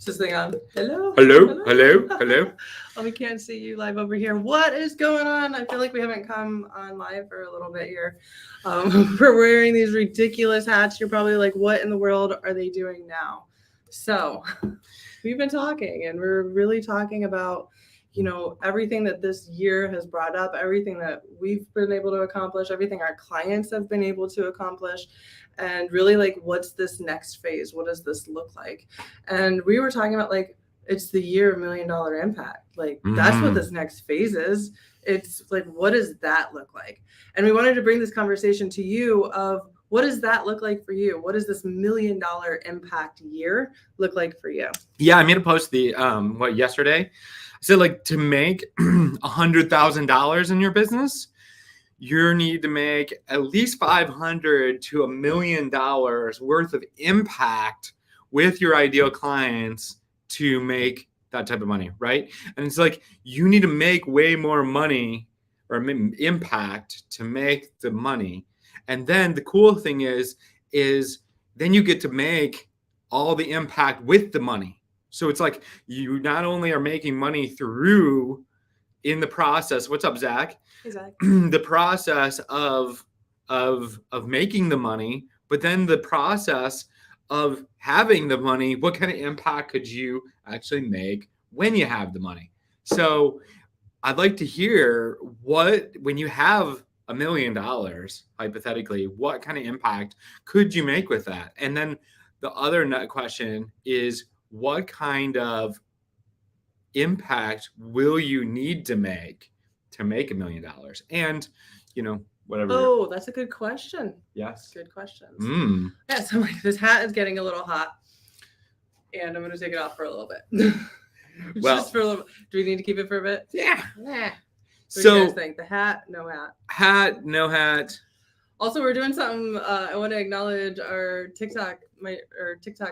Is this thing on? Hello? Hello. Oh, we can't see you live over here. What is going on? I feel like we haven't come on live for a little bit here. We're wearing these ridiculous hats. You're probably like, what in the world are they doing now? So we've been talking, and we're really talking about, everything that this year has brought up, everything that we've been able to accomplish, everything our clients have been able to accomplish, and really like, what's this next phase? What does this look like? And we were talking about like, it's the year of $1 million impact. Like that's what this next phase is. It's like, what does that look like? And we wanted to bring this conversation to you of what does that look like for you? What does this $1 million impact year look like for you? Yeah, I made a post yesterday. I said like to make $100,000 in your business, you need to make at least $500 to $1 million worth of impact with your ideal clients to make that type of money, right? And it's like you need to make way more money or impact to make the money. And then the cool thing is then you get to make all the impact with the money. So it's like you not only are making money through in the process. What's up, Zach? Hey, Zach. The process of making the money, but then the process of having the money, what kind of impact could you actually make when you have the money? So I'd like to hear when you have $1 million, hypothetically, what kind of impact could you make with that? And then the other question is, what kind of impact will you need to make $1 million? And, whatever. Oh, that's a good question. Yes. Good questions. Yeah, so like this hat is getting a little hot, and I'm going to take it off for a little bit. Just for a little bit. Do we need to keep it for a bit? Yeah. What do you guys think? The hat, no hat? Hat, no hat. Also, we're doing something. I want to acknowledge our TikTok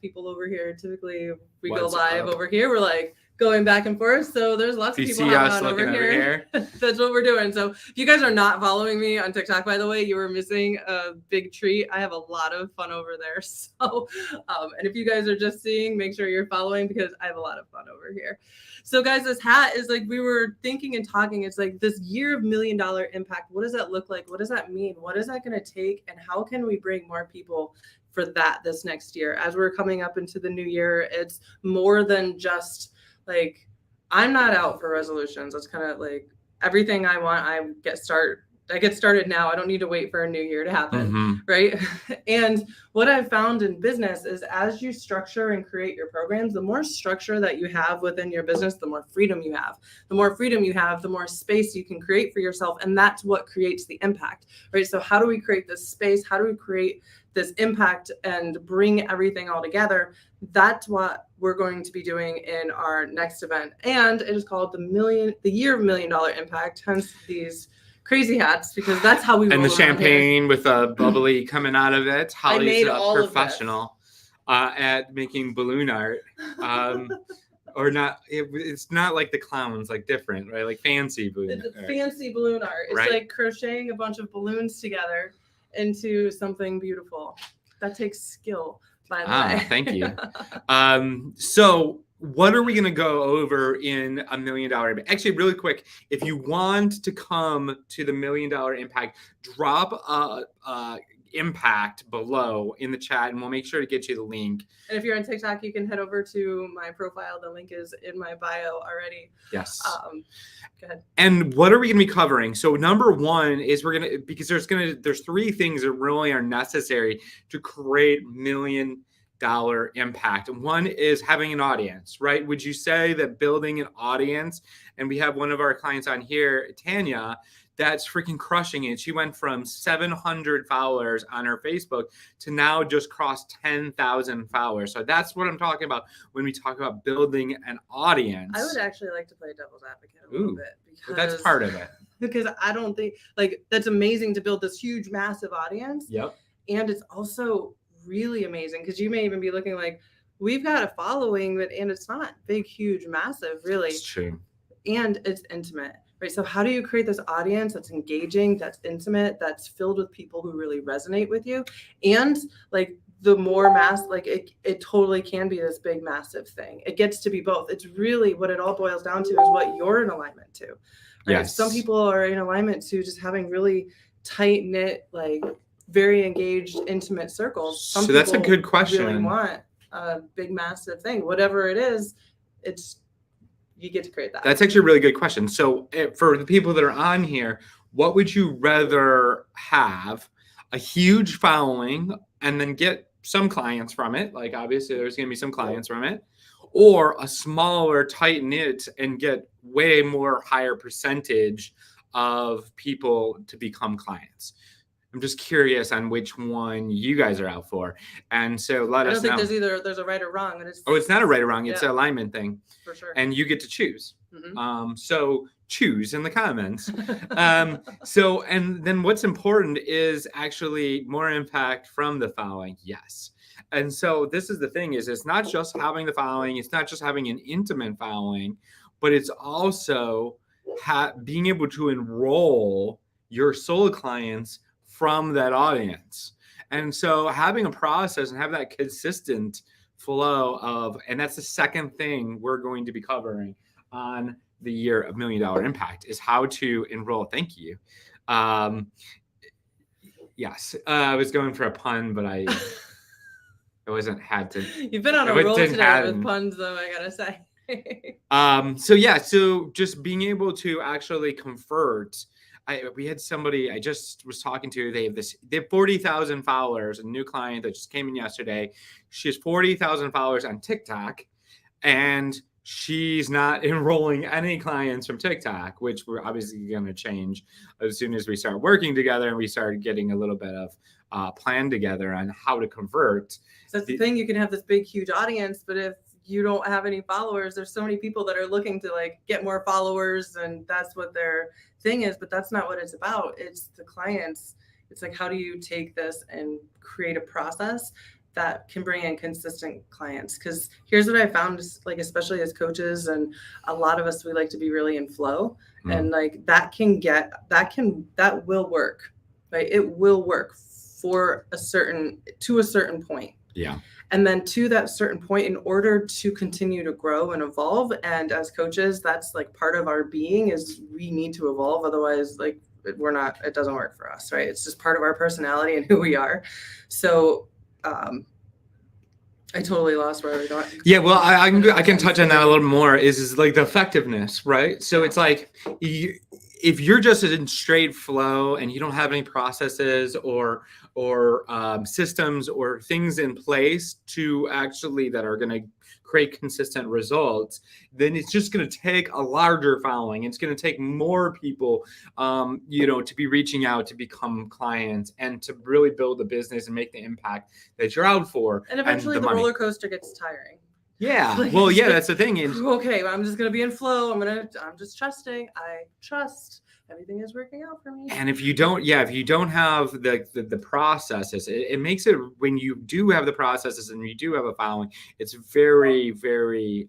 people over here. Typically, we go live over here. We're like going back and forth. So there's lots of people hopping on over here. That's what we're doing. So if you guys are not following me on TikTok, by the way, you are missing a big treat. I have a lot of fun over there. So, and if you guys are just seeing, make sure you're following because I have a lot of fun over here. So guys, this hat is like, we were thinking and talking, it's like this year of $1 million impact. What does that look like? What does that mean? What is that going to take? And how can we bring more people for that this next year? As we're coming up into the new year, it's more than just like, I'm not out for resolutions. It's kind of like everything I want, I get started now. I don't need to wait for a new year to happen, right? And what I've found in business is as you structure and create your programs, the more structure that you have within your business, the more freedom you have. The more freedom you have, the more space you can create for yourself. And that's what creates the impact, right? So how do we create this space? How do we create this impact and bring everything all together? That's what we're going to be doing in our next event. And it is called the Year of $1 Million Impact, hence these crazy hats, because that's how we roll. And the champagne with a bubbly coming out of it. Holly's a professional at making balloon art. Or not, it's not like the clowns, like different, right? Like fancy balloon art. It's fancy balloon art. It's like crocheting a bunch of balloons together into something beautiful. That takes skill, by the way. Thank you. So what are we going to go over in $1 million? Actually, really quick, if you want to come to the $1 million impact, drop a impact below in the chat and we'll make sure to get you the link. And if you're on TikTok, you can head over to my profile. The link is in my bio already. Yes. Go ahead. And what are we going to be covering? So number one is because there's three things that really are necessary to create $1 million impact. And one is having an audience, right? Would you say that building an audience, and we have one of our clients on here, Tanya, that's freaking crushing it. She went from 700 followers on her Facebook to now just crossed 10,000 followers. So that's what I'm talking about when we talk about building an audience. I would actually like to play devil's advocate a little bit. Because that's part of it. Because I don't think, that's amazing to build this huge, massive audience. Yep. And it's also really amazing because you may even be looking like, we've got a following, and it's not big, huge, massive, really. It's true. And it's intimate. Right. So how do you create this audience that's engaging, that's intimate, that's filled with people who really resonate with you? And the more mass, like it totally can be this big, massive thing. It gets to be both. It's really what it all boils down to is what you're in alignment to. Right? Yes. Some people are in alignment to just having really tight knit, like very engaged, intimate circles. Some so that's a good question. Really want a big, massive thing, whatever it is. You get to create that. That's actually a really good question. So for the people that are on here, what would you rather have? A huge following and then get some clients from it. Like obviously there's going to be some clients from it, or a smaller, tight knit and get way more higher percentage of people to become clients. I'm just curious on which one you guys are out for. And so let us know. I don't think there's a right or wrong. It's not a right or wrong. It's an alignment thing. For sure. And you get to choose. Mm-hmm. So choose in the comments. And then what's important is actually more impact from the following. Yes. And so this is the thing is it's not just having the following. It's not just having an intimate following, but it's also being able to enroll your solo clients from that audience. And so having a process and have that consistent flow of, and that's the second thing we're going to be covering on the year of $1 Million Impact is how to enroll. Thank you. Yes, I was going for a pun, but I wasn't had to. You've been on a roll today with puns, though, I gotta say. So just being able to actually convert. We had somebody I just was talking to. They have 40,000 followers. A new client that just came in yesterday. She has 40,000 followers on TikTok, and she's not enrolling any clients from TikTok, which we're obviously going to change as soon as we start working together and we start getting a little bit of plan together on how to convert. So that's the thing. You can have this big, huge audience, but if you don't have any followers, there's so many people that are looking to like get more followers, and that's what their thing is, but that's not what it's about. It's the clients. It's like, how do you take this and create a process that can bring in consistent clients? Because here's what I found, like, especially as coaches, and a lot of us, we like to be really in flow, and like that will work, right? It will work to a certain point. Yeah. And then to that certain point, in order to continue to grow and evolve, and as coaches, that's like part of our being is we need to evolve. Otherwise, like it doesn't work for us, right? It's just part of our personality and who we are. So I totally lost where we're going. Yeah, well, I can touch on that a little more. Is like the effectiveness, right? So it's like if you're just in straight flow and you don't have any processes or systems or things in place to actually that are going to create consistent results, then it's just going to take a larger following. It's going to take more people, to be reaching out to become clients and to really build a business and make the impact that you're out for. And eventually the roller coaster gets tiring. Yeah. Well, yeah, that's the thing. Okay, well, I'm just going to be in flow. I'm just trusting. I trust everything is working out for me. And if you don't have the processes, it makes it, when you do have the processes and you do have a following, it's very, very,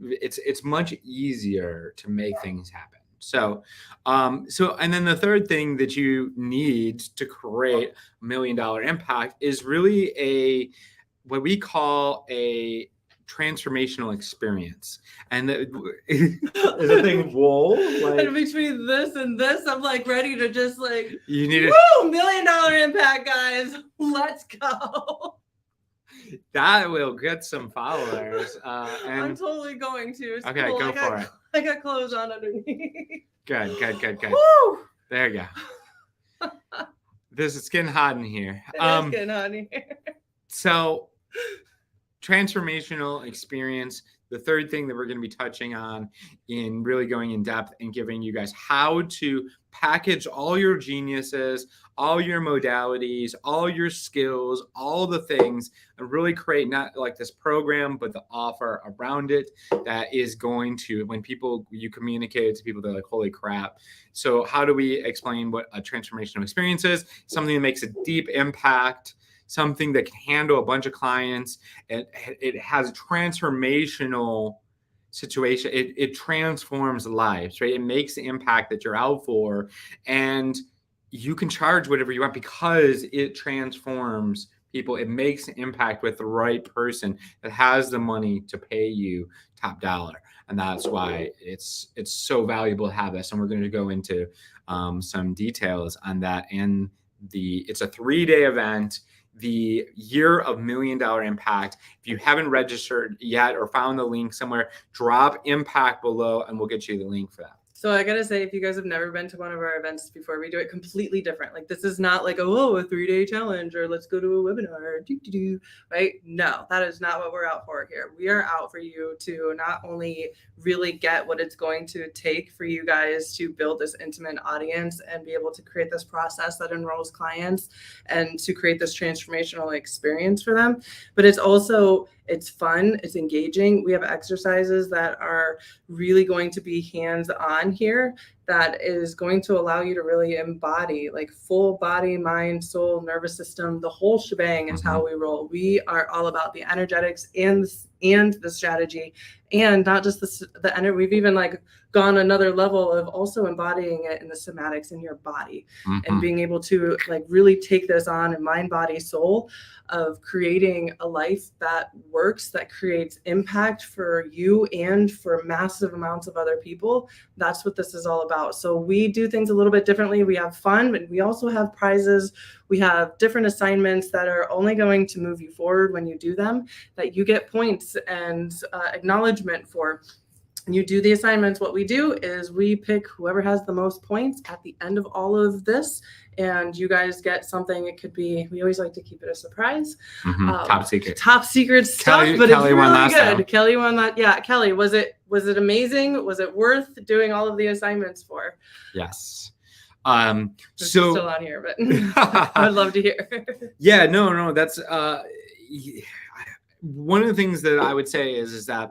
it's much easier to make things happen. So, and then the third thing that you need to create $1 million impact is really what we call a transformational experience. And is the thing whoa? Like, and between this and this, I'm like ready to just like, you need $1 million impact, guys. Let's go. That will get some followers. And I'm totally going to. It's okay, cool. go for it. I got clothes on underneath. Good. Woo! There you go. It's getting hot in here. It's getting hot in here. So, transformational experience. The third thing that we're going to be touching on in really going in depth and giving you guys how to package all your geniuses, all your modalities, all your skills, all the things, and really create not like this program, but the offer around it that is going to, when you communicate it to people, they're like, holy crap. So how do we explain what a transformational experience is? Something that makes a deep impact, something that can handle a bunch of clients. It has a transformational situation. It transforms lives, right? It makes the impact that you're out for, and you can charge whatever you want because it transforms people. It makes an impact with the right person that has the money to pay you top dollar. And that's why it's so valuable to have this. And we're going to go into some details on that. And it's a 3-day event. The Year of $1 Million Impact. If you haven't registered yet or found the link somewhere, drop impact below and we'll get you the link for that. So I gotta say, if you guys have never been to one of our events before, we do it completely different. Like, this is not like, a 3-day challenge or let's go to a webinar, right? No, that is not what we're out for here. We are out for you to not only really get what it's going to take for you guys to build this intimate audience and be able to create this process that enrolls clients and to create this transformational experience for them, but it's also, it's fun, it's engaging. We have exercises that are really going to be hands-on here that is going to allow you to really embody like full body, mind, soul, nervous system. The whole shebang is how we roll. We are all about the energetics and the strategy, and not just the energy. We've even like gone another level of also embodying it in the somatics in your body and being able to like really take this on in mind, body, soul of creating a life that works, that creates impact for you and for massive amounts of other people. That's what this is all about. So we do things a little bit differently. We have fun, but we also have prizes. We have different assignments that are only going to move you forward when you do them, that you get points and acknowledgement for. You do the assignments. What we do is we pick whoever has the most points at the end of all of this, and you guys get something. It could be, we always like to keep it a surprise. Top secret stuff, but Kelly it's really good. Time. Kelly won that. Yeah, Kelly, was it amazing? Was it worth doing all of the assignments for? Yes. So still on here, but I'd love to hear. Yeah, no, that's one of the things that I would say is that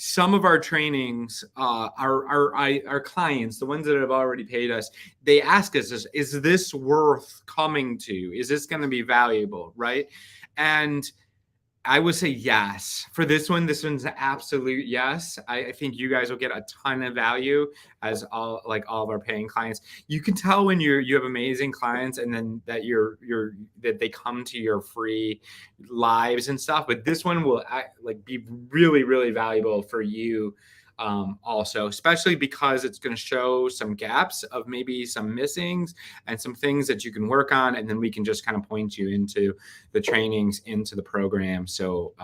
some of our trainings, our clients, the ones that have already paid us, they ask us, is this worth coming to? Is this going to be valuable, right? And I would say yes. For this one's an absolute yes. I think you guys will get a ton of value as all of our paying clients. You can tell when you have amazing clients and then that that they come to your free lives and stuff. But this one will be really, really valuable for you. Also, especially because it's going to show some gaps of maybe some missings and some things that you can work on, and then we can just kind of point you into the trainings, into the program, so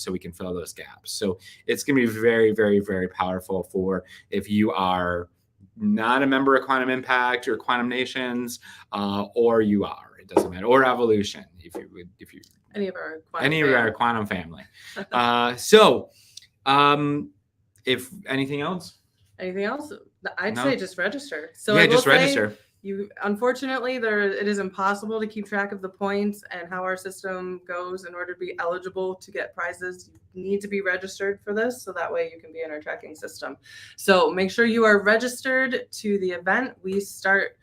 we can fill those gaps. So it's going to be very, very, very powerful for if you are not a member of Quantum Impact or Quantum Nations, or you are. It doesn't matter, or Evolution if you any of our quantum family. If anything else, I'd say just register. So yeah, just register. Unfortunately, it is impossible to keep track of the points and how our system goes. In order to be eligible to get prizes, you need to be registered for this, so that way you can be in our tracking system. So make sure you are registered to the event. We start,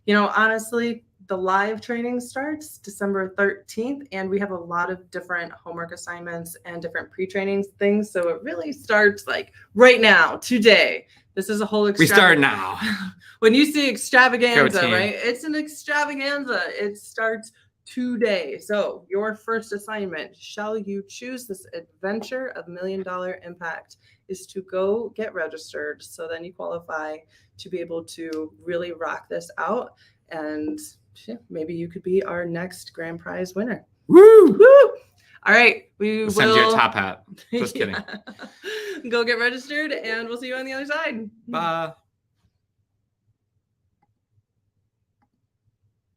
honestly, the live training starts December 13th, and we have a lot of different homework assignments and different pre-training things. So it really starts like right now, today. This is a whole We start now. When you see extravaganza, right? It's an extravaganza. It starts today. So your first assignment, shall you choose this adventure of $1 million impact, is to go get registered. So then you qualify to be able to really rock this out, and maybe you could be our next grand prize winner. Woo! Woo! All right, we'll send you a top hat. Just kidding. Go get registered, and we'll see you on the other side. Bye.